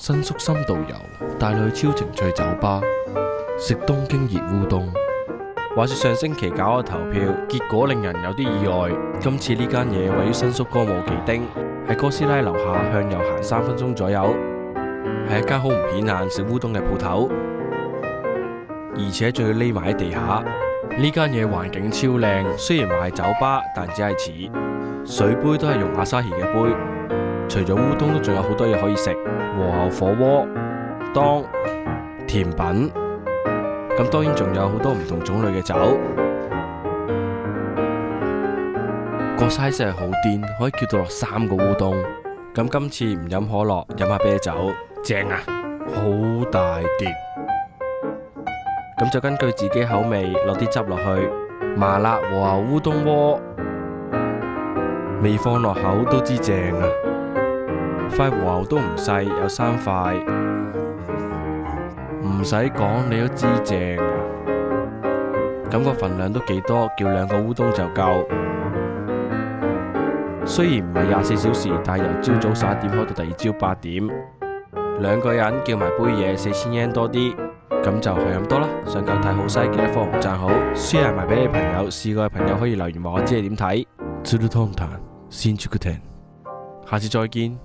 新宿深度遊，帶你去超情趣酒吧，食東京熱烏冬。話說上星期搞個投票，結果令人有啲意外。今次呢間嘢位於新宿歌舞伎町，喺哥斯拉樓下向右行3分鐘左右，係一間好唔顯眼食烏冬嘅鋪頭，而且仲要匿埋喺地下。呢間嘢環境超靚，雖然話係酒吧，但只係似。水杯都係用阿沙希嘅杯。除咗烏冬，都仲有好多嘢可以食，和牛火鍋、當、甜品。咁當然仲有好多唔同種類嘅酒。個 size 係好癲，可以叫到落3個烏冬。咁今次唔飲可樂，飲下啤酒，正啊！好大碟。咁就根據自己口味落啲汁落去，麻辣和牛烏冬鍋，未放落口都知正啊！塊和牛都唔細，有3塊，唔使講你都知正啊！咁個份量都幾多，叫2個烏冬就夠。雖然唔係24小時，但係由朝早11點開到第二朝8點，2個人叫埋杯嘢4000yen多啲，咁就係咁多啦。想夠睇好西，記得幫我讚好 ，share 埋俾你朋友，試過嘅朋友可以留言話我知你點睇。Zulu Tom Tan，新宿店，下次再見。